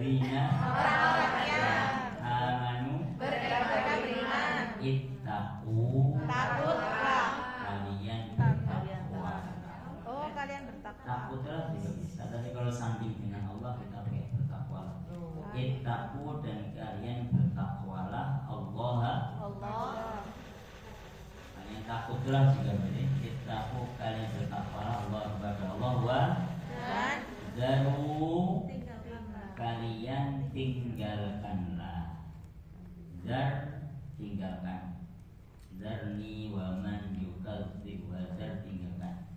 alladzina orang-orang yang amanu beriman, ittaqu takutlah. kalian bertakwa. Oh, kalian bertakwa. Takutlah juga bisa, tapi kalau sanding dengan Allah kita pakai bertakwa. Ittaqu dan kalian bertakwalah Allah. Kalian takutlah juga boleh. Ittaqu kalian bertakwalah Allah kepada Allah wa Dan zaru kalian tinggalkanlah. Zar tinggalkan. Zarni wa man yukadzib wa zar tinggalkan.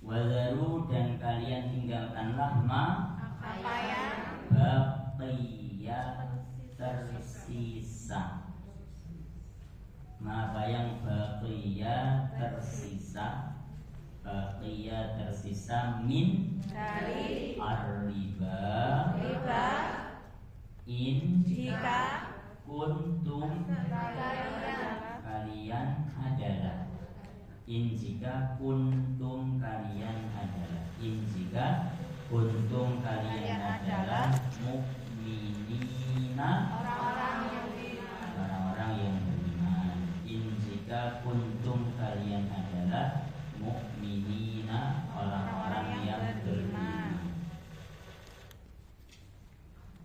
Wazaru dan kalian tinggalkanlah ma apa yang baqiya tersisa. Ma apa yang baqiya tersisa. Baqiya tersisa min dari ar-riba riba in jika kuntum kalian adalah. In jika kuntum kalian adalah. In jika kuntum kalian adalah mukminina orang-orang yang beriman. In jika kuntum kalian adalah mukminina orang-orang yang beriman.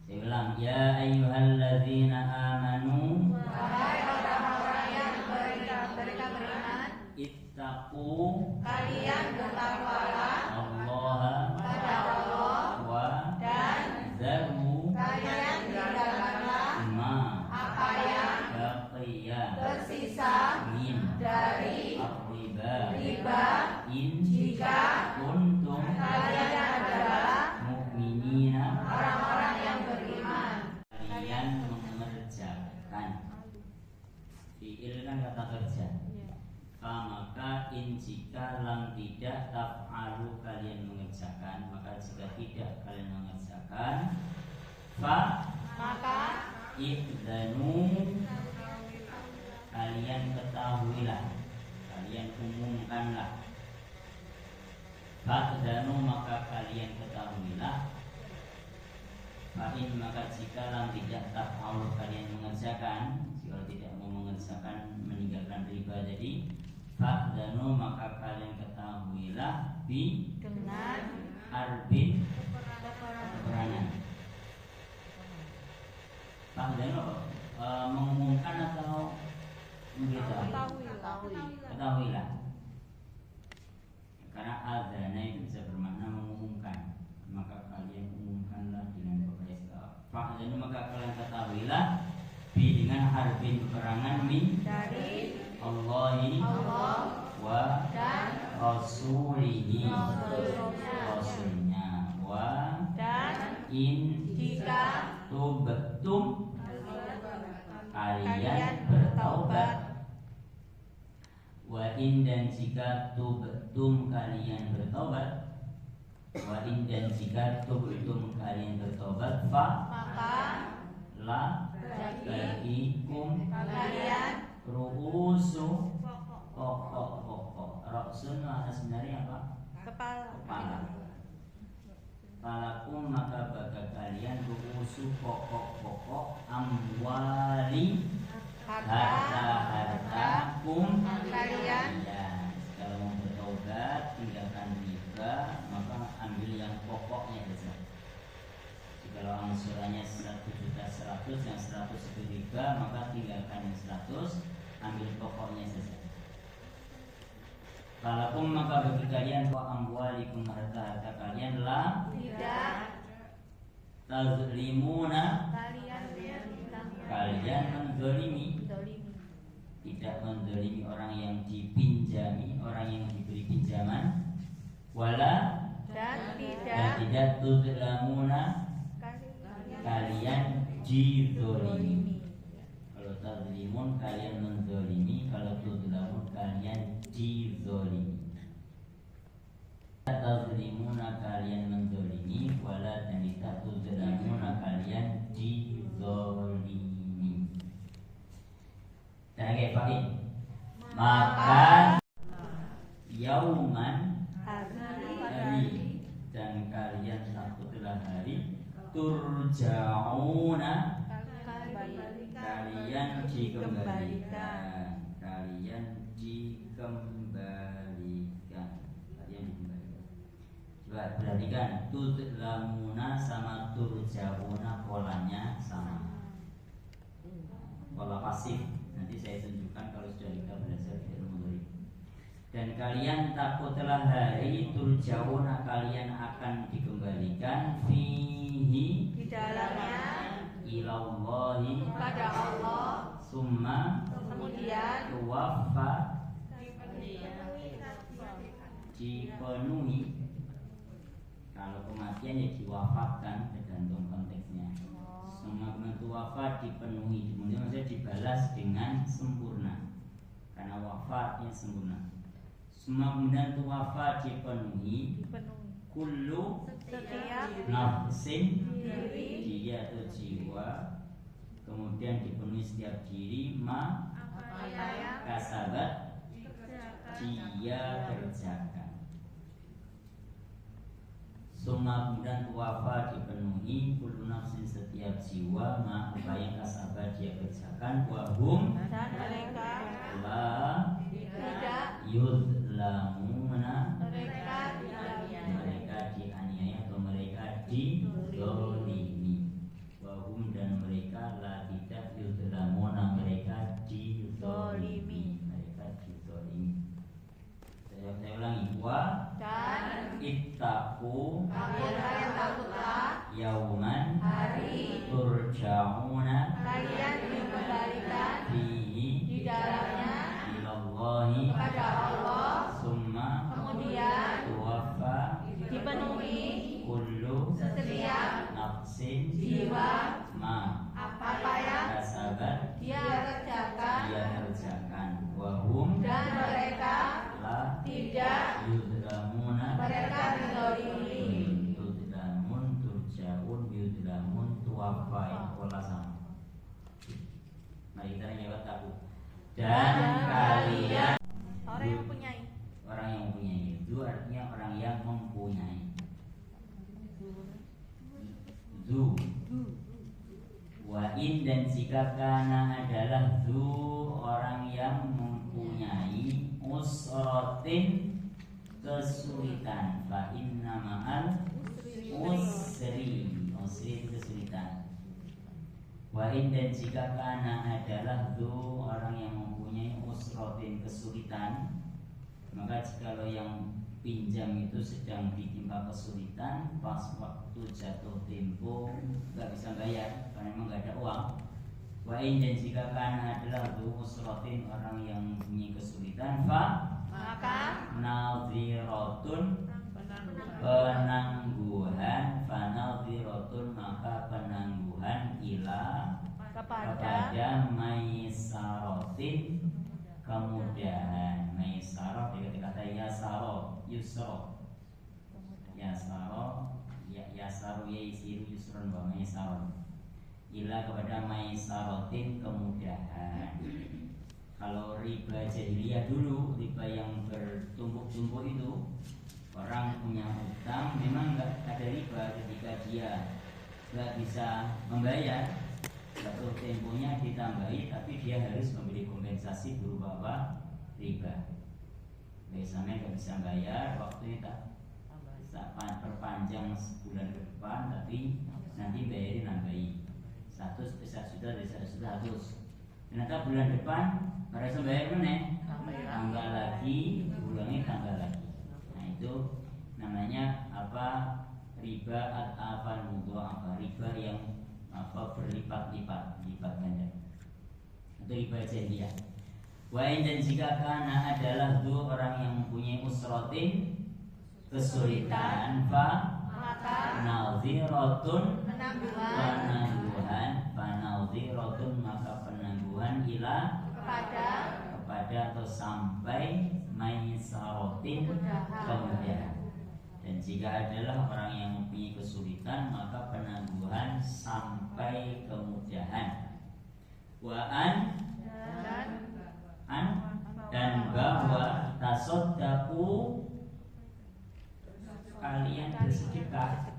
Saya ulang, ya ayyuhalladzina amanu wahai orang-orang yang beriman, ittaqu kalian bertakwalah Allah kepada Allah wa dan zaru kalian tinggalkanlah ma apa yang baqiya tersisa min dari ar-riba riba in jika kuntum kalian adalah mukminina orang-orang yang beriman. kalian mengerjakan. Fi'il kan kata kerja. Maka in jika lam tidak taf'alu kalian mengerjakan, maka jika tidak kalian mengerjakan, fa Maka idzanu kalian ketahuilah, kalian umumkanlah. Fa idzanu maka kalian ketahuilah. Fa'in maka jika lam tidak taf'alu kalian mengerjakan, jika tidak mau mengerjakan meninggalkan riba jadi fa'danu maka kalian ketahuilah bi dengan arbin peperangan. Fa'danu mengumumkan atau memberitahu? Ketahuilah. Karena adzana itu bisa bermakna mengumumkan. Maka kalian umumkanlah dengan peperintah. Fa'danu maka kalian ketahuilah bi dengan harbin peperangan min dari Allahi Allah wa dan rasulihi Rasulnya. wa Dan in jika tubtum kalian kalian bertaubat wa in dan jika tubtum kalian bertaubat wa in dan jika tubtum kalian bertaubat fa maka la bagikum kalian ru'usu pokok-pokok. Ra'sun makna sebenarnya apa? Kepala. Falakum maka bagi kalian ru'usu pokok-pokok amwali harta-hartakum kalian. Ya, kalau mau bertobat tinggalkan riba, maka ambil yang pokoknya saja. Kalau angsurannya 100.100.000, yang 100 itu riba, maka tinggalkan yang 100, ambil pokoknya saja. Kalaupun maka bagi kalian wa amwalikum harta-harta kalian la Tidak tazlimuna kalian menzalimi, tidak menzalimi orang yang dipinjami, orang yang diberi pinjaman, wala dan dan tidak tidak tuzlamuna kalian dizolimi. Kalau tazlimun kalian menzolimi, kalau tuzlamun kalian dizolimi. Tazlimuna kalian menzolimi, wala dan tidak tuzlamuna kalian dizolimi. Dan kayak maka yauman hari dan kalian takutlah hari turja'una, kalian dikembalikan. Coba perhatikan, tudlamuna sama turja'una polanya sama, pola pasif. Nanti saya tunjukkan kalau sudah kita belajar di ilmu. Dan kalian takutlah hari turja'una, kalian akan dikembalikan fihi, di dalamnya, ilallahi, kepada Allah, summa, kemudian tuwaffa, dipenuhi. Kalau kematian ya diwafatkan, tergantung konteksnya. Summa kemudian tuwaffa, dipenuhi, kemudian maksudnya dibalas dengan sempurna, karena wafatnya sempurna. Summa kemudian tuwaffa, dipenuhi, kullu, setiap nafsin, diri, diri atau jiwa, kemudian dipenuhi setiap diri, ma, apa yang kasabat, dia kerjakan. Summa kemudian tuwafa, dipenuhi, kullu nafsin, setiap jiwa, ma, apa yang kasabat, dia kerjakan, wahum, dan mereka la tidak, yudlamuna, mereka dianiaya atau mereka dizolimi. Wahum dan mereka la tidak yudlamuna, mereka dizolimi. Saya ulangi, wa dan ittaqu, kalian takutlah yauman, hari turja'una, kalian dikembalikan fihi, di dalamnya, ilallahi, kepada Allah, summa, kemudian tuwaffa, dipenuhi kullu setiap nafsin, jiwa ma, apa yang kasabat, dia kerjakan, dia kerjakan, wahum, dan mereka la tidak, yudlamuna, mereka dizalimi. tudlamun, turja'un, yudlamun, tuwaffa, pola sama. Mari kita lewat aku. Dan kalian, Orang yang mempunyai, orang yang mempunyai, itu artinya orang yang mempunyai. Zu, wa in, dan jika kana adalah zu, orang yang mempunyai, usratin, kesulitan, fa inna ma'al usri, usri itu kesulitan. Wa in, dan jika kana adalah zu, orang yang mempunyai usratin, kesulitan, maka jikalau yang pinjam itu sedang ditimpa kesulitan, pas waktu jatuh tempo nggak bisa bayar karena memang nggak ada uang. Wa in, dan jika kana adalah zu usratin, orang yang mempunyai kesulitan, fa maka nadhiratun, penangguhan, fa nadhiratun, maka penangguhan, ila, kepada maisarotin, kemudahan. Maisarah dari kata yasaro, yusro, yasaro, yasaru, yaisiru, yusron, wa maisarah, ila, kepada maisarotin, kemudahan. Kalau riba jahiliyah dulu, riba yang bertumpuk-tumpuk itu, orang punya utang memang nggak ada riba ketika dia nggak bisa membayar, jatuh temponya ditambahi, tapi dia harus memberi kompensasi berupa apa? Riba. Biasanya nggak bisa bayar, waktunya tak perpanjang sebulan ke depan, tapi nanti bayarin nambahi 100 juta dari 100 juta 100. Ternyata bulan depan mereka bayar mana? Tambah lagi, bulangnya tambah lagi. Nah itu namanya apa? Riba at-afan mudha'afah, riba yang apa, berlipat-lipat, lipat ganda. Itu riba jahiliyah. Wa in, dan jika kana adalah tu, orang yang mempunyai usratin, kesulitan, fa maka nadhiratun, penangguhan, fanadhiratun, maka penangguhan, ila, kepada atau sampai maisarotin, kemudahan. Dan jika adalah orang yang mempunyai kesulitan, maka penangguhan sampai kemudahan. Wa dan bahwa tasodaku, kalian bersedekah.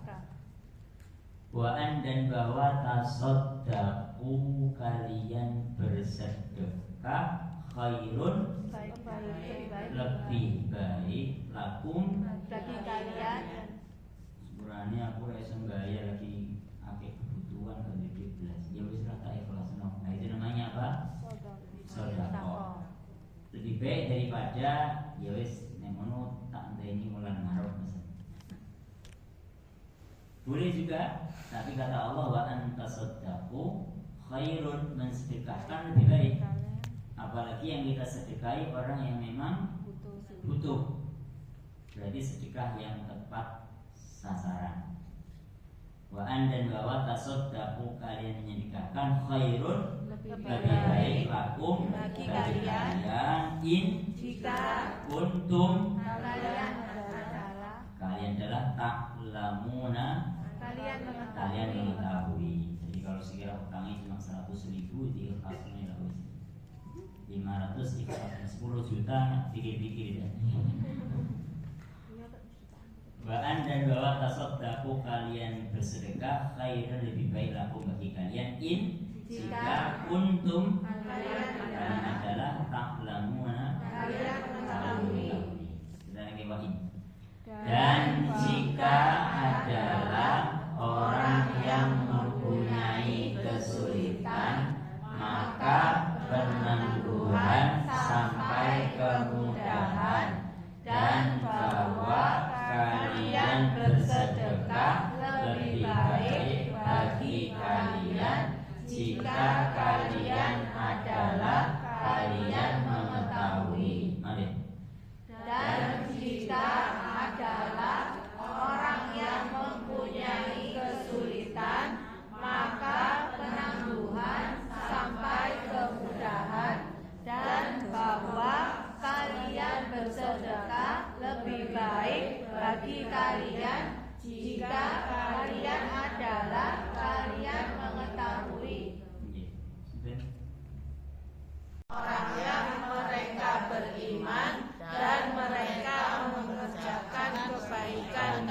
Waan dan bahwa tasodaku kalian bersedekah khairun lebih baik lakum bagi kalian sebenarnya aku rasa gaya lagi akeh kebutuhan kalau di belas ya wis rata ikhlas no. Nah itu namanya apa? Sedekah. Lebih baik daripada ya wis nek ngono tak enteni mulan ngarep mesen. Boleh juga, tapi kata Allah wa antasaddaqu khairun, mensedekahkan lebih baik. Apalagi yang kita sedekahi orang yang memang butuh. Berarti sedekah yang tepat sasaran. Wa an dan bahwa tasaddaqu kalian menyedekahkan khairun lebih baik lakum bagi kalian in jika kuntum kalian adalah taklamuna kalian mengetahui. Jadi kalau sekira utangnya cuma 100.000 di ikhlasnya lah wis 500 ikhlasnya 10 juta pikir-pikir ya. Ba'an dan bahwa tasodaku kalian bersedekah khairan lebih baik lakum bagi kalian in jika kuntum kalian adalah taklamuna kalian mengetahui. Kita lagi wahin. Dan jika adalah orang yang mempunyai kesulitan, maka penangguhan sampai kemudahan, dan bahwa kalian bersedekah lebih baik bagi kalian jika kalian adalah kalian mengetahui. Mari. dan jika adalah orang yang mempunyai kesulitan, maka penangguhan sampai kemudahan, dan bahwa kalian bersedekah lebih baik bagi kalian jika kalian adalah kalian mengetahui. Orang yang mereka beriman dan mereka mengerjakan kebaikan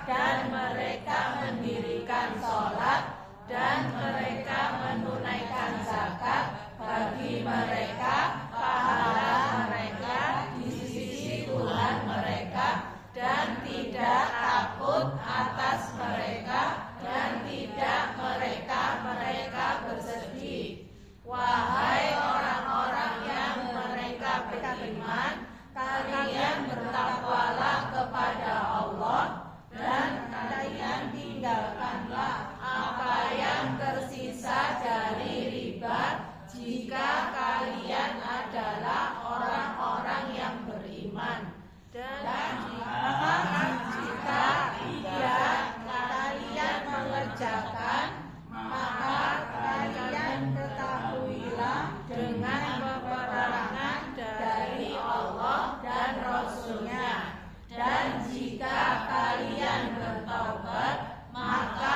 dan mereka mendirikan sholat dan mereka menunaikan zakat, bagi mereka pahala mereka di sisi Tuhan mereka, dan tidak takut atas mereka dan tidak mereka bersedih. Wahai orang-orang yang mereka beriman, kalian bertakwalah kepada Allah, dan kalian tinggalkanlah apa yang tersisa dari riba jika kalian adalah orang-orang yang beriman. Dan jika tidak kalian mengerjakan, maka kalian ketahuilah dengan peperangan dari Allah dan Rasul-Nya. Dan jika kalian bertaubat, maka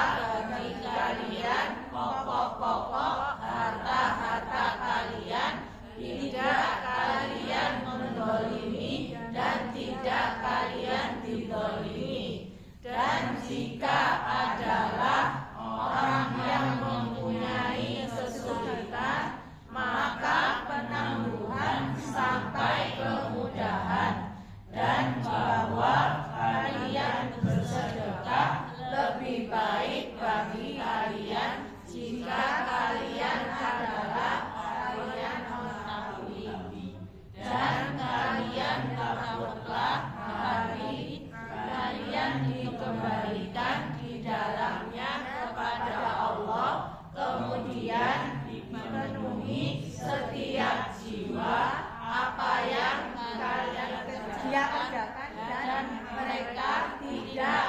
bagi kalian pokok-pokok harta-harta kalian, tidak kalian mendolimi dan tidak kalian didolimi. Dan jika adalah orang yang mempunyai kesulitan, maka penangguhan sampai kemudahan, dan bahwa kalian bersedekah lebih baik bagi kalian jika kalian adalah kalian mengetahui. Dan kalian takutlah hari kalian dikembalikan di dalamnya kepada Allah, kemudian dipenuhi setiap jiwa apa yang kalian kerjakan, dan mereka tidak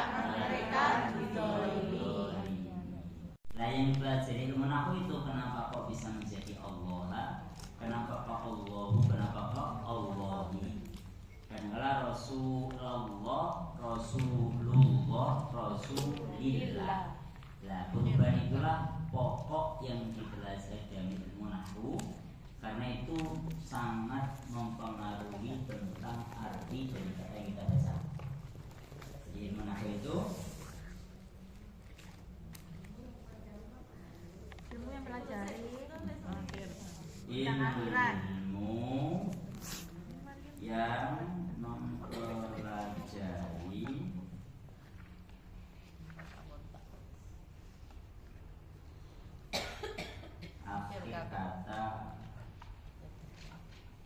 didolimi. Nah yang dipelajari ilmu nahu itu kenapa kok bisa menjadi Allah, kenapa kok Allahu, kenapa kok Allahi. Karena Rasulullah, Rasulillah. Nah perubahan itulah pokok yang dipelajari dalam ilmu nahu, karena itu sangat mempengaruhi tentang arti dari kata yang kita baca. Jadi ilmu nahu itu ilmu yang mempelajari akhir kata,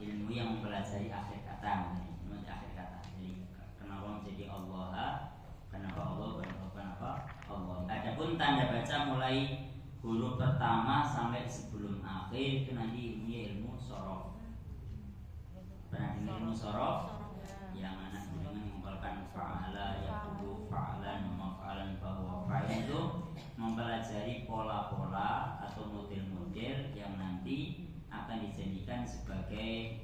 ilmu yang mempelajari akhir kata, ilmu akhir kata. Jadi kenapa menjadi Allah, kenapa Allah, kenapa Allah. Adapun tanda baca mulai huruf pertama sampai sebelum akhir itu nanti ilmu sorof. Pernah dengar ilmu sorof? Yang anak dengan mengumpulkan fa'ala, yaqulu fa'alan, maf'alan, bahwa fa'il itu mempelajari pola-pola atau model-model yang nanti akan dijadikan sebagai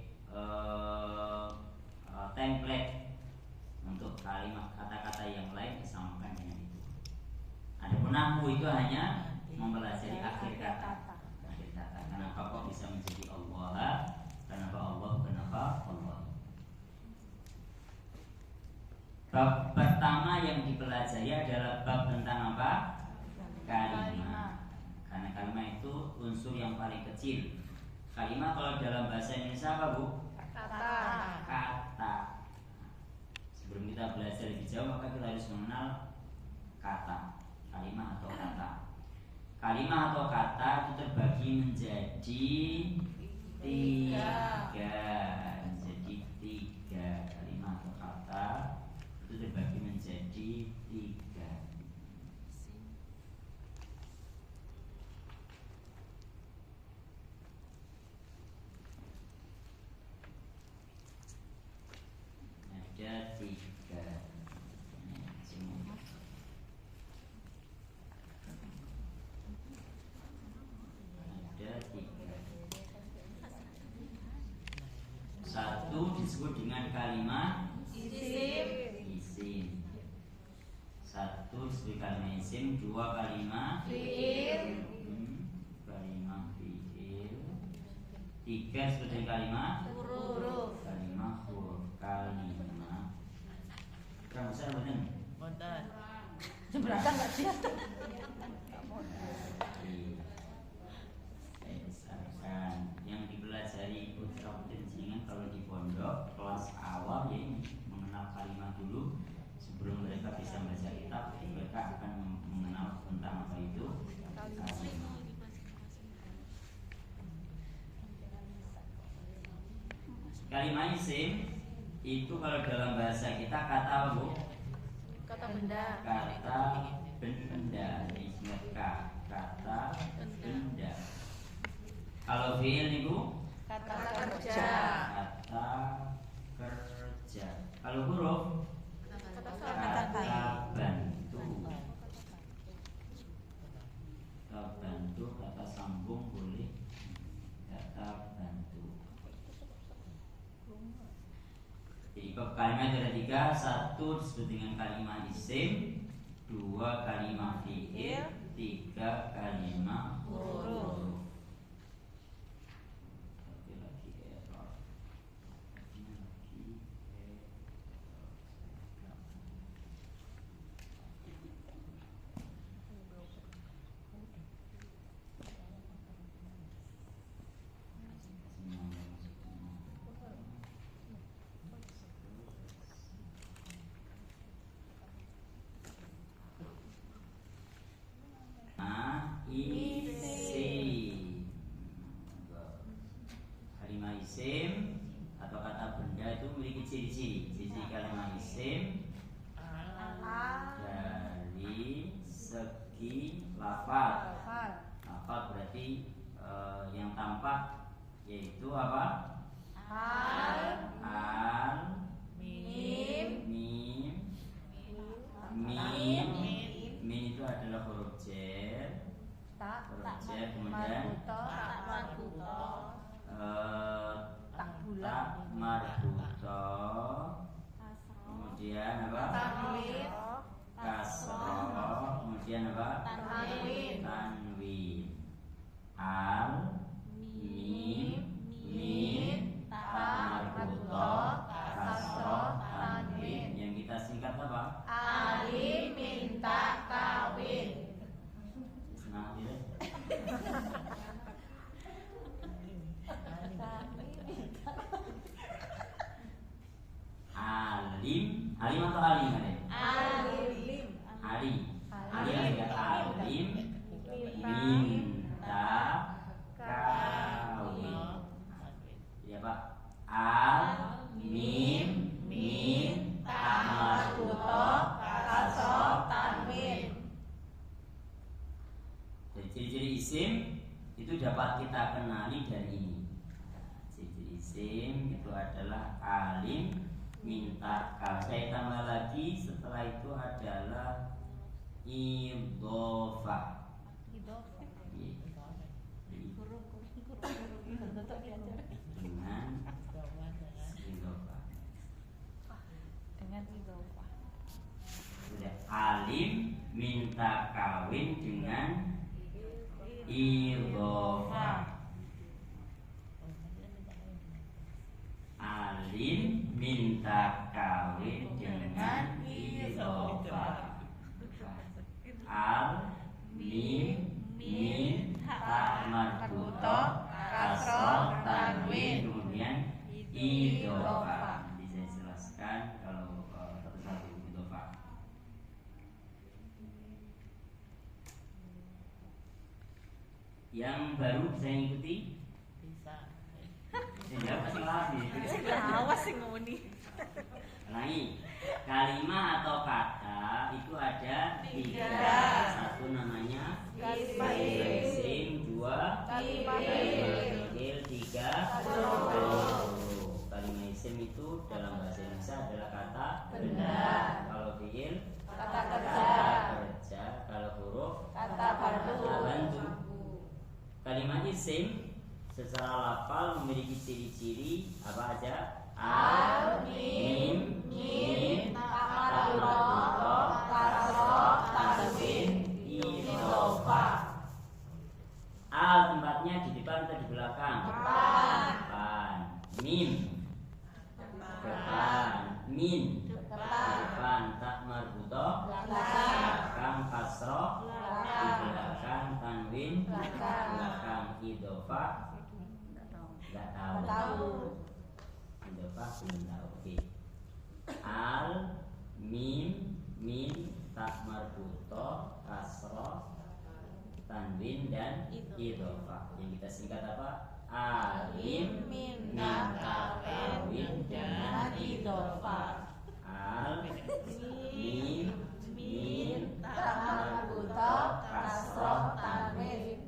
template untuk kalimat kata-kata yang lain disamakan dengan itu. Adapun nahwu itu hanya mempelajari akhir kata. Akhir kata. Kenapa kok bisa menjadi Allah? Kenapa Allah? Kenapa Allah? Bab pertama yang dipelajari adalah bab tentang apa? Kalimat. Karena kalimat itu unsur yang paling kecil. Kalimat kalau dalam bahasa Indonesia apa, Bu? Kata. Kata. Sebelum kita belajar lebih jauh maka kita harus mengenal kata. Kalimat atau kata. Kalimat atau kata itu terbagi menjadi tiga. Menjadi tiga. Kalimat atau kata itu terbagi menjadi tiga. Ada tiga. Ada tiga. Satu disebut dengan kalimat isim. Satu disebut kalimat isim. Dua kalimat Fi'il. Kalimat fi'il. Tiga disebut dengan kalimat Huruf. kalimat huruf. Kalimat Kamu saya benar. Boten. Seberapa enggak siap? Misalkan yang dipelajari putra putri jenengan kalau di pondok kelas awal ya ini mengenal kalimat dulu sebelum mereka bisa membaca kitab, mereka akan mengenal tentang apa itu kalimat. Kalimat isim itu kalau dalam bahasa kita kata apa, Bu? Kata benda. Kata benda. Ingat kata benda. Kalau fi'il Ibu? Kata kerja. Kata kerja. Kalau huruf? Kata bantu. Kata bantu, kata sambung boleh. Kata bantu. Jadi kalimat ada tiga. Satu disebut dengan kalimat isim. Dua kalimat fi'il. Tiga kalimat huruf. Isim. Kalimat isim atau kata benda itu memiliki ciri-ciri. Ciri kalimat isim dari segi lafaz. Lafaz berarti yang tampak yaitu apa? Al, Mim. Mim itu adalah huruf jer. Huruf jer kemudian tak marbuto. Kemudian apa? Kasroh. Kemudian apa? Tanwin. Al, mim, tak marbuto, kasroh, tanwin. Yang kita singkat apa? Ali minta kawin. Senang tidak? isim itu dapat kita kenali dari ini. Ciri-ciri isim itu adalah alim, minta. Kalau saya tambah lagi setelah itu adalah idhofah. Dengan idhofah. Sudah, alim minta kawin dengan idhofah. Alim minta kawin dengan idhofah. Al mim min ta marbutoh kasroh tanwin kemudian idhofah. Nanti saya jelaskan kalau satu-satu idhofah. Yang baru bisa ikuti? Bisa. Ya pasti lagi. Awas sih ngomongin. Ulangi. Kalimat atau kata itu ada tiga. Satu namanya isim, dua fi'il, tiga huruf. Kalimat isim itu dalam bahasa Indonesia adalah kata benda. Kalau fi'il kata kerja. Kalau huruf kata bantu. Kalimat isim secara lafal memiliki ciri-ciri apa aja? Al, mim, ta marbutoh, kasroh, tanwin, idhofah. Al tempatnya di depan atau di belakang? Depan. Mim depan. Min depan. Ta marbutoh belakang. Kasroh di belakang. Tanwin belakang. Idhofah nggak tahu. Idhofah belum tahu. Oke. Al mim ta marbutoh kasroh tanwin dan idhofah. Yang kita singkat apa? Alim minta kawin dengan idhofah. Al mim ta marbutoh kasroh tanwin.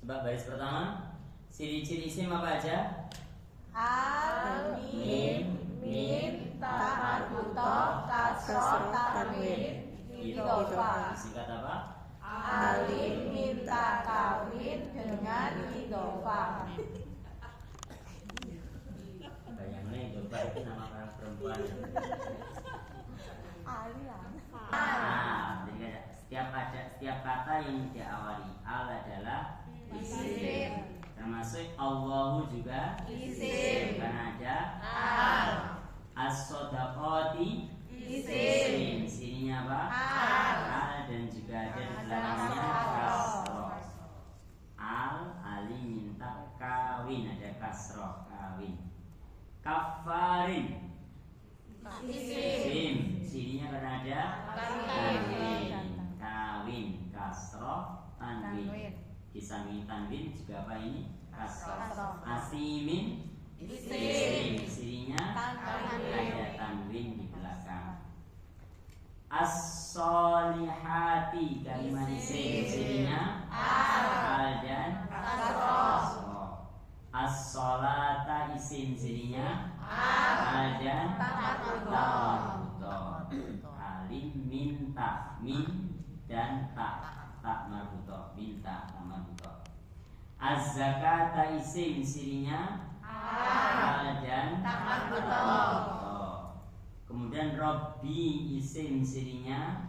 Coba baris pertama. Ciri-ciri isim apa aja? Al mim ta marbutoh kasroh tanwin idhofah. Singkat apa? Alim minta kawin dengan idhofah. Bayangnya idhofah itu nama orang perempuan. Jadi setiap kata yang diawali al adalah isim. Termasuk Allahu juga isim. Karena ada al. As-sodaqati isim. Sininya apa? Al. Dan juga ada di belakangnya kasroh. Al ali minta kawin, ada kasroh kawin. Kafarin isim. Sininya karena ada kawin kasroh tanwin. Di samping tanwin juga apa ini? Kasroh. Asimin isim. Sininya ada tanwin di belakang. As-solihati kalimat isim. Sininya al dan kasroh. As-solata isim. Sininya al dan marbutoh. Alim minta min dan tak marbutoh. Minta tak marbutoh. Az-zakata isim. Sininya al dan marbutoh. Kemudian Robbi isim. Sininya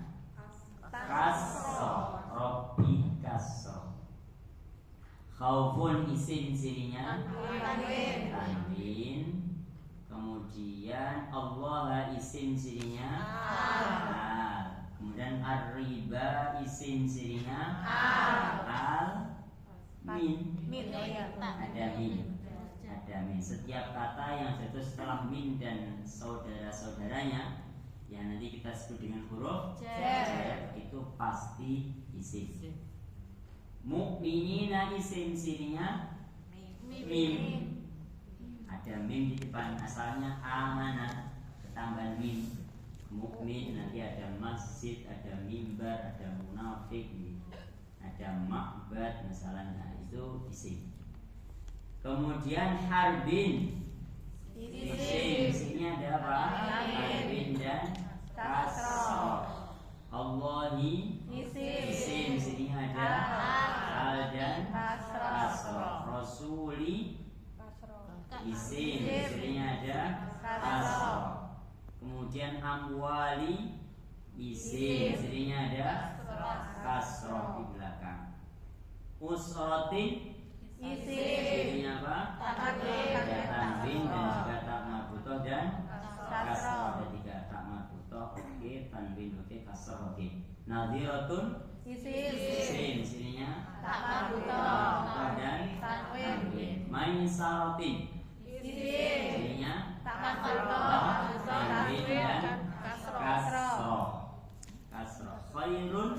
kasroh. Robbi kasroh. Khaufun isim. Sininya tanwin. Kemudian Allah isim. Sininya al. Kemudian ar-riba isim. Sininya al min. Ada min. Setiap kata yang jatuh setelah min dan saudara-saudaranya yang nanti kita sebut dengan huruf jar itu pasti isim. Mukminina isim. Sininya mim. Ada mim di depan, asalnya amanah tambah mim. Mukmin nanti ada masjid, ada mimbar, ada munafik. ada ma'bad misalnya, itu isim. Kemudian harbin, isim, isinya ada apa? Harbin dan kasroh. Allahi, isim, isinya ada al dan kasroh. Rasuli, isim, isinya ada kasroh. Kemudian amwali, isim, isinya ada kasroh di belakang. Usrotin, isinya apa? Ada tanwin dan juga tak marbutoh dan kasroh. Ada 3 tak marbutoh, oke, tanwin oke, kasroh oke. Nadhiratun, isim, isinya tak marbutoh dan tanwin. Maisaratin, isinya tak marbutoh tanwin dan kasroh. Khairun,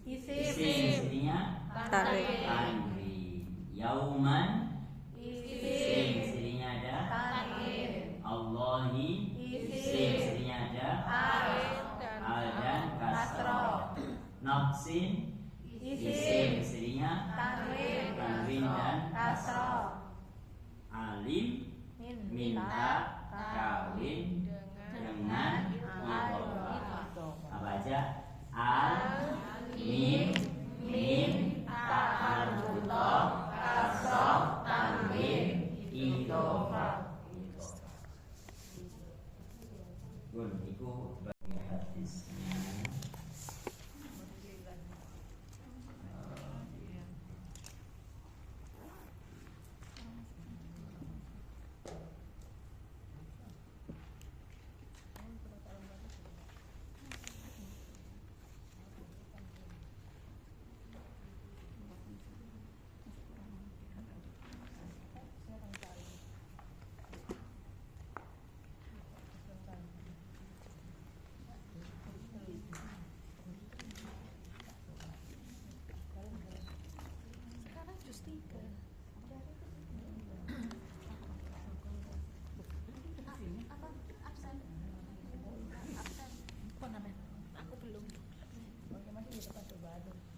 isim, isinya tanwin. Yauman, isim, isinya ada Allahi, isim, isinya ada al dan kasroh. Nafsin, isim, isinya tanwin dan kasroh. Alim, minta kawin dengan idhofah. Apa aja? Al, mim, ta marbutoh, kasroh, tanwin, idhofah. Pun iku bagi hadisnya.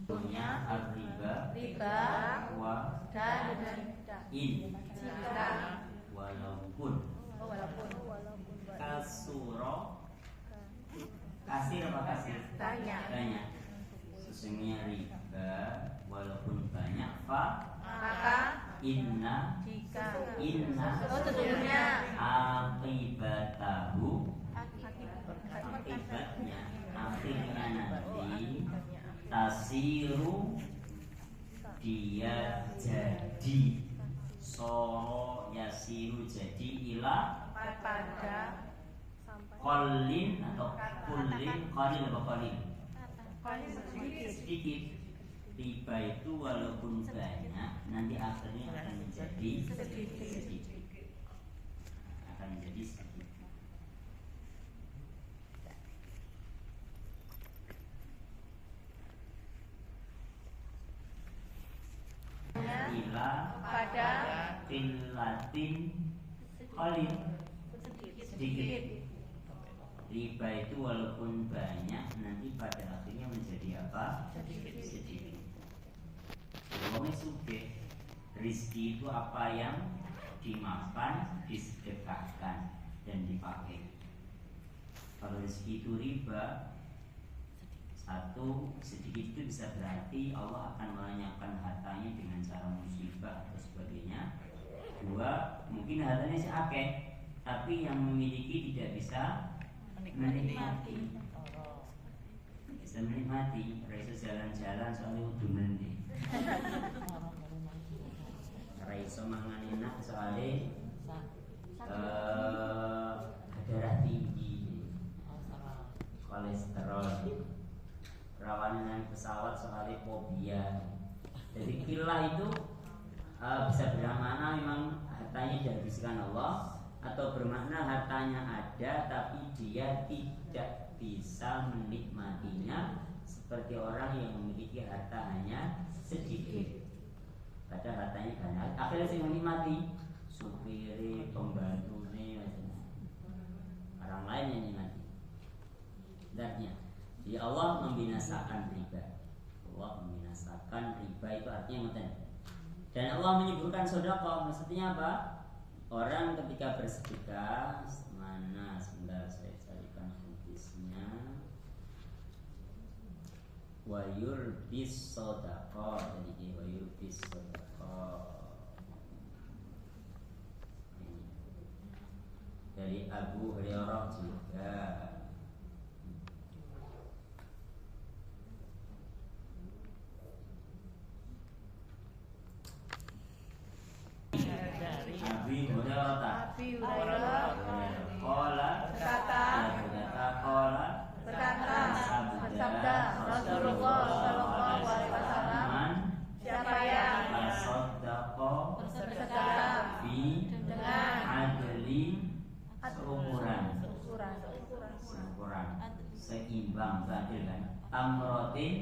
Punya riba wa dan in jika walaupun kasuro, kasir apa kasir? Banyak. Sesungguhnya riba walaupun banyak, fa maka inna sesungguhnya akibatahu, akibatnya akhirnya nanti tasiru, dia jadi, soro yasiru jadi, ila pada kolin atau kulin, kolin apa kolin? Sedikit. Riba itu walaupun banyak, nanti akhirnya akan menjadi sedikit. Akan menjadi sedikit. Ila pada tilatin kolin, sedikit. Riba itu walaupun banyak, nanti pada akhirnya menjadi apa? Sedikit. Wong sugih, rizki itu apa yang dimakan, disedekahkan dan dipakai. Kalau rizki itu riba, satu, sedikit itu bisa berarti Allah akan melenyapkan hartanya dengan cara musibah atau sebagainya. Dua, mungkin hartanya seakeh, tapi yang memiliki tidak bisa menikmati. Bisa menikmati, raiso jalan-jalan soalnya udunan nih. Raiso mangan enak soalnya darah tinggi, kolesterol, rawan dengan pesawat soalnya fobia. Jadi kilah itu bisa bermakna memang hartanya dihabiskan Allah, atau bermakna hartanya ada tapi dia tidak bisa menikmatinya, seperti orang yang memiliki harta hanya sedikit padahal hartanya banyak. Akhirnya sih menikmati supiri, pembantu nih, orang lain yang menikmati. Sebenarnya jadi Allah membinasakan riba. Allah membinasakan riba itu artinya ngoten. Dan Allah menyebutkan sedekah maksudnya apa? Orang ketika bersedekah, mana sebentar saya carikan hadisnya. Wa yurbis sedekah, jadi wa yurbis sedekah. Dari Abu Hurairah juga. Abi Hurairah. Qala Berkata qala Sabda Rasulullah Sallallahu Alaihi Wasallam, Man siapa yang tasaddaqa bersedekah bi dengan adli seukuran seimbang adil kan tamrotin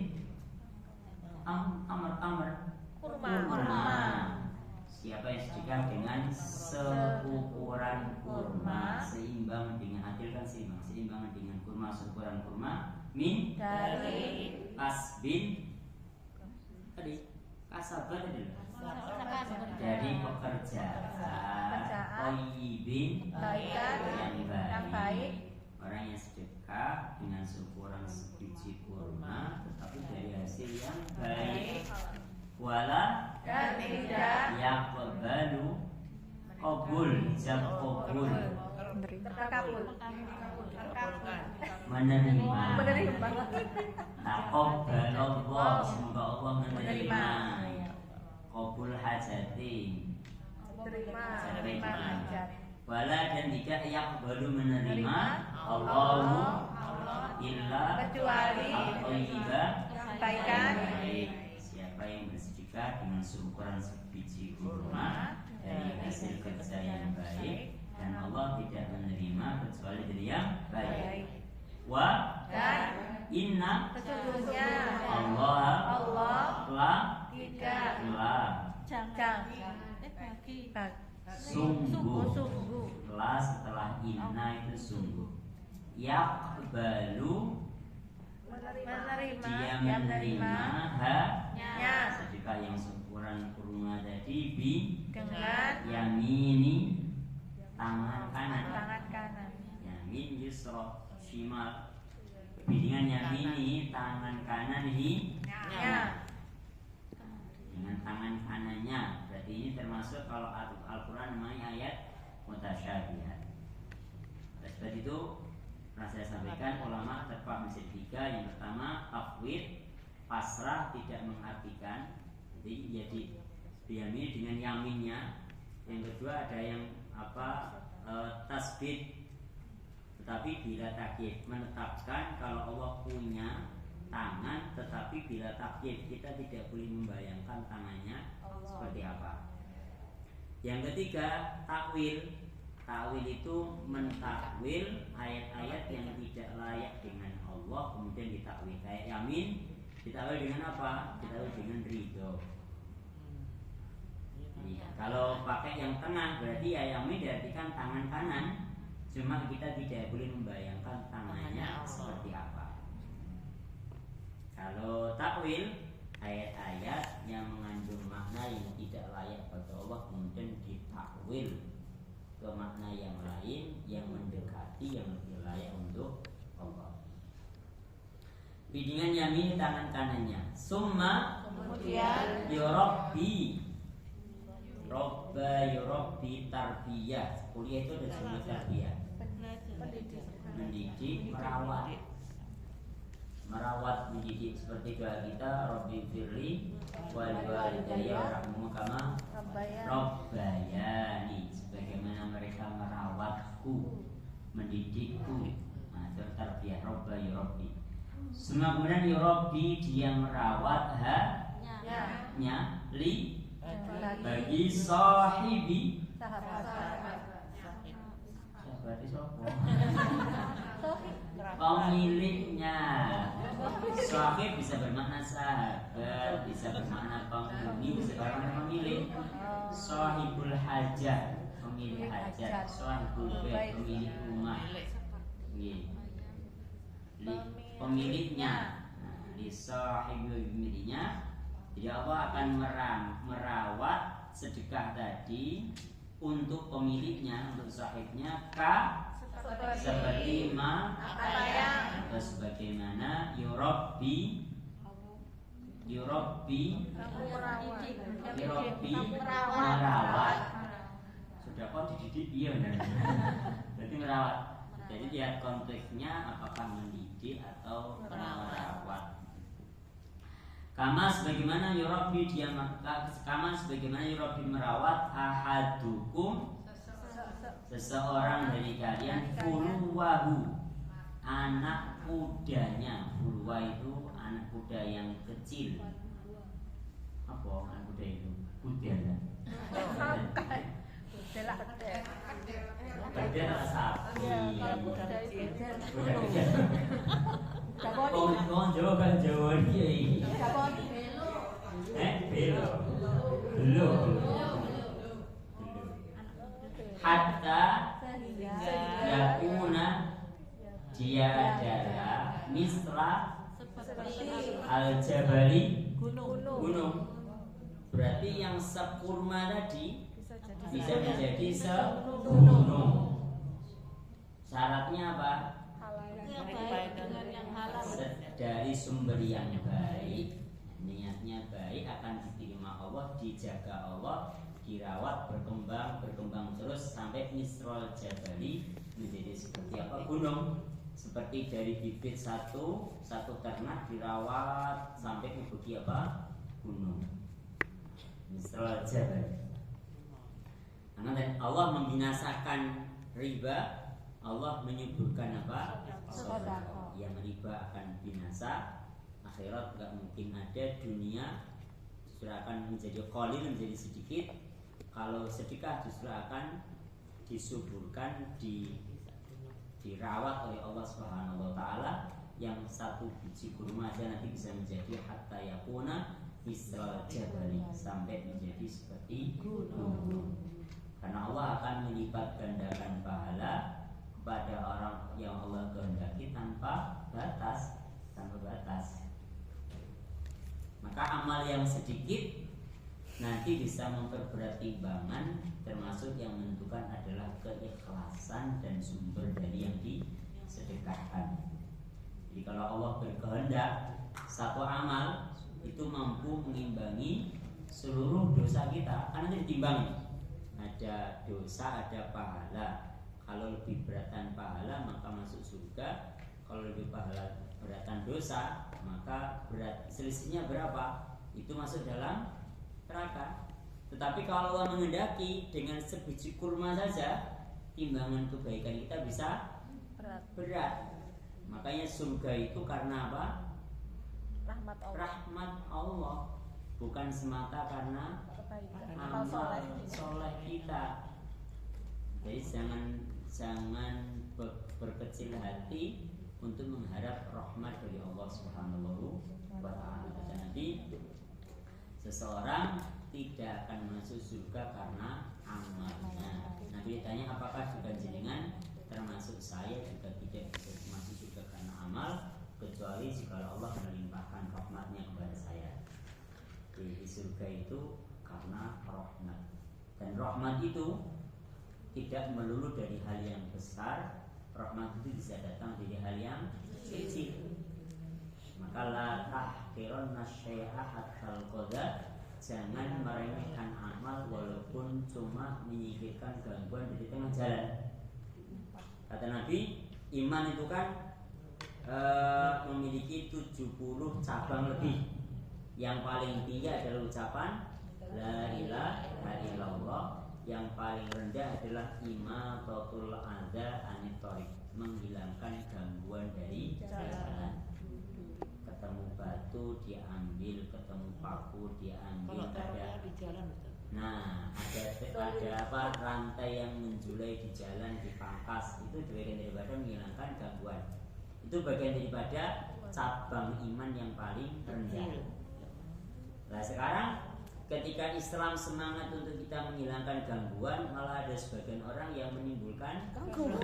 amr kurma. Siapa yang sedekah dengan seukuran kurma, seimbang dengan adil kan seimbang dengan kurma, seukuran kurma min dari kasbin tadi kasaban itu dari pekerjaan thayyibin kebaikan yang baik, orang yang sedekah dengan seukuran sebiji kurma tetapi dari hasil yang baik wala dan tidak yaqbalu qabul qabul menerima taqabbalallah semoga Allah menerima qabul hajati menerima hajat, wala dan tidak yaqbalu menerima Allahu illa kecuali at-thayyibah kebaikan siapa yang bersedekah dengan seukuran sebiji kurma dari hasil kerja yang baik dan Allah tidak menerima kecuali dari yang baik. Wa dan inna sesungguhnya Allah la tidak sungguh la setelah inna itu sungguh yaqbalu dia menerima nya sedekah yang seukuran kurma tadi bi dengan yamini tangan kanan yamin yusra shimal dengan yamini tangan kanan ini dengan tangan kanannya. Berarti ini termasuk kalau Al-Quran namanya ayat mutasyabihat. Sebab itu pernah saya sampaikan ulama terbagi menjadi tiga. Yang pertama tafwid, pasrah tidak mengartikan, jadi diamini dengan yaminnya. Yang kedua ada yang tasbih, tetapi bila takyid menetapkan kalau Allah punya tangan, tetapi bila takyid kita tidak boleh membayangkan tangannya seperti apa. Yang ketiga takwil. Takwil itu mentakwil ayat-ayat yang tidak layak dengan Allah kemudian ditakwil. Kayak yamin ditakwil dengan apa? Ditakwil dengan ridho. Kalau pakai yang tengah berarti ya yamin diartikan tangan kanan, cuma kita tidak boleh membayangkan tangannya seperti apa. Kalau takwil ayat-ayat yang mengandung makna yang tidak layak bagi Allah kemudian ditakwil ke makna yang lain yang mendekati yang lebih layak untuk Allah. Dengan yamin tangan kanannya. Summa kemudian yurabbi. Robba yurabbi tarbiyah. Kuliah itu ada jumlah tarbiyah. Mendidik, merawat mendidik seperti doa kita Rabbi firli wal walidayya warhamhuma kama rabbayani, sebagaimana mereka merawatku, mendidikku. Nah, itu tarbiyah Robba yurabbi. Semua kemudian yurabbi dia merawat nya li bagi sahibi berarti sopo pemiliknya. Sahib bisa bermakna sahabat, bisa bermakna penghuni, bisa bermakna pemilik. Sahibul hajat, pemilik hajat. Sahibul bait, pemilik rumah. Pemiliknya. Nah, li sahibi bimithlinya. Jadi Allah akan merawat sedekah tadi untuk pemiliknya, untuk sahibnya seperti apa yang atau sebagaimana yurabbi merawat. Sudah kok dididik iya benar. Berarti merawat. Jadi lihat konteksnya apakah mendidik atau merawat. Kama sebagaimana yurabbi merawat ahadukum seseorang dari kalian fuluwahu, anak kudanya. Fuluwa itu anak kuda yang kecil. Apa anak kuda itu? Kuda lah. Kuda lah sapi. Kuda kecil. Oh, Jawa kan Jawa ini. Belo. Hatta yakuna dia adalah misla al-jabali gunung. Berarti yang sekurma tadi bisa menjadi segunung. Syaratnya apa? Dari sumber yang baik, niatnya baik, akan diterima Allah, dijaga Allah, dirawat, berkembang terus sampai misrol jabali, menjadi seperti apa? Gunung. Seperti dari bibit satu ternak dirawat sampai menjadi apa? Gunung. Misrol jabali. Karena Allah membinasakan riba, Allah menyuburkan apa? Sedekah. Yang riba akan binasa, akhirat nggak mungkin ada, dunia justru akan menjadi qalil, menjadi sedikit. Kalau sedekah justru akan disuburkan, dirawat oleh Allah Subhanahu wa taala. Yang satu biji kurma aja nanti bisa menjadi hatta yakuna misral jabali, sampai menjadi seperti gunung. Karena Allah akan melipat gandakan pahala pada orang yang Allah kehendaki tanpa batas. Maka amal yang sedikit nanti bisa memperberat timbangan, termasuk yang menentukan adalah keikhlasan dan sumber dari yang disedekahkan. Jadi kalau Allah berkehendak satu amal itu mampu mengimbangi seluruh dosa kita, karena itu ditimbang, ada dosa, ada pahala. Kalau lebih beratan pahala maka masuk surga. Kalau lebih beratan dosa maka selisihnya berapa? Itu masuk dalam neraka. Tetapi kalau Allah menghendaki dengan sebiji kurma saja, timbangan kebaikan kita bisa berat. Makanya surga itu karena apa? Rahmat Allah. Bukan semata karena amal soleh kita. Jadi jangan berkecil hati untuk mengharap rahmat dari Allah Subhanahu wa taala. Nanti seseorang tidak akan masuk surga karena amalnya. Nabi ditanya, apakah juga jenengan termasuk saya juga tidak bisa masuk surga karena amal, kecuali jika Allah melimpahkan rahmatnya kepada saya. Di surga itu karena rahmat. Dan rahmat itu tidak melulu dari hal yang besar. Rahmat itu bisa datang dari hal yang kecil. Maka la tahqiranna syai'a hatta al-qada, jangan meremehkan amal walaupun cuma menyingkirkan gangguan dari tengah jalan. Kata Nabi, iman itu kan memiliki 70 cabang lebih. Yang paling tinggi adalah ucapan la ilaha illallah. Yang paling rendah adalah imatatul adza anit thariq, menghilangkan gangguan dari jalan. Ketemu batu diambil, ketemu paku diambil, ada apa rantai yang menjulai di jalan dipangkas, itu bagian daripada menghilangkan gangguan. Itu bagian daripada cabang iman yang paling rendah. Nah sekarang ketika Islam semangat untuk kita menghilangkan gangguan, malah ada sebagian orang yang menimbulkan gangguan.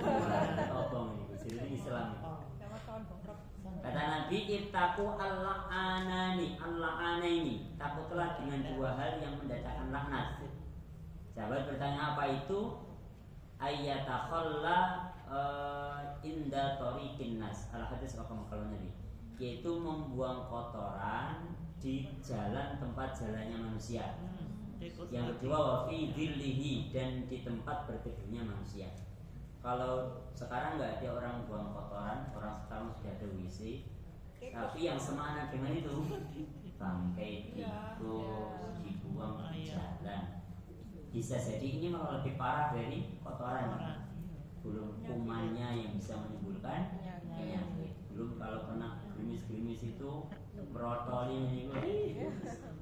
Obong ini, jadi Islam. Kata Nabi, ittaqu al-la'anani, al-la'anaini. Takutlah dengan dua hal yang mendatangkan laknat. Sahabat bertanya, apa itu? Ayyatakhalla inda tariqin nas. Al-hadis kalau Nabi, yaitu membuang kotoran di jalan tempat jalannya manusia. Yang kedua, wa fi dhillihi, dan di tempat berteduhnya manusia. Kalau sekarang nggak ada orang buang kotoran, orang sekarang sudah ada WC. Tapi yang semana dengan itu, bangkai tikus dibuang di jalan. Bisa jadi ini malah lebih parah dari kotoran. Belum kumannya yang bisa menimbulkan penyakit. Belum kalau kena gerimis-gerimis itu merotolin ini,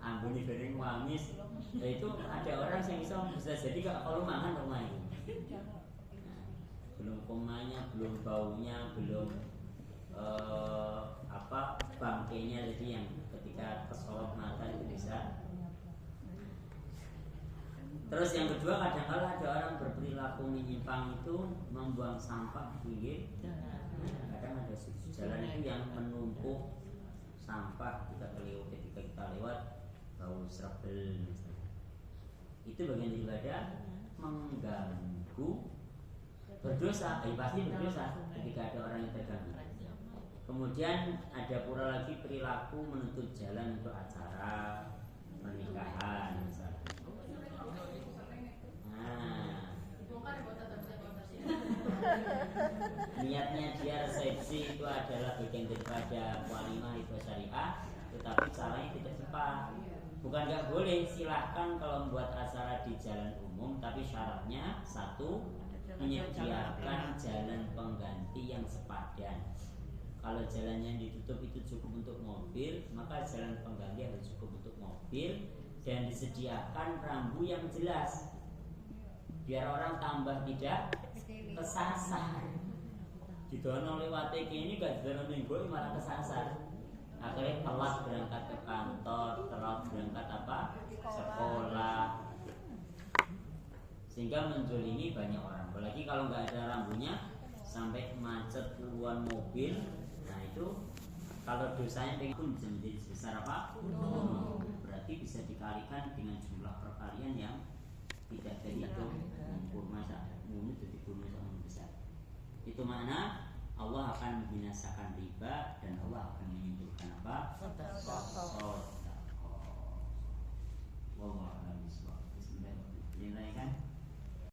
ambuni kering wamis. Nah, itu ada orang yang bisa jadi kalau makan rumah itu. Belum kumannya, belum baunya, belum bangkainya, jadi yang ketika kesorot mata itu bisa. Terus yang kedua, kadang-kala ada orang berperilaku menyimpang itu membuang sampah di pinggir. Kadang ada jalan itu yang menumpuk sampah ketika kita lewat bau serabel misalnya. Itu bagian ibadah mengganggu, berdosa, pasti berdosa ketika ada orang yang terganggu. Kemudian ada pula lagi perilaku menutup jalan untuk acara pernikahan misalnya. Niatnya dia resepsi itu adalah bagian daripada walimah itu syariah, tetapi caranya tidak tepat. Bukan nggak boleh, silahkan kalau membuat acara di jalan umum, tapi syaratnya satu, menyediakan jalan pengganti yang sepadan. Kalau jalannya ditutup itu cukup untuk mobil, maka jalan pengganti harus cukup untuk mobil, dan disediakan rambu yang jelas biar orang tambah tidak kesasar. Didono lewat ini gak didono minggu malah kesasar. Akhirnya telat berangkat ke kantor, telat berangkat sekolah, sehingga menjolimi banyak orang. Apalagi kalau nggak ada rambunya sampai macet puluhan mobil. Nah itu kalau dosanya pun menjadi sebesar apa? Berarti bisa dikalikan dengan jumlah perkalian yang tidak terhitung. Masa munut jadi gunung sama besar. Itu mana Allah akan membinasakan riba dan Allah akan menyimpulkan apa?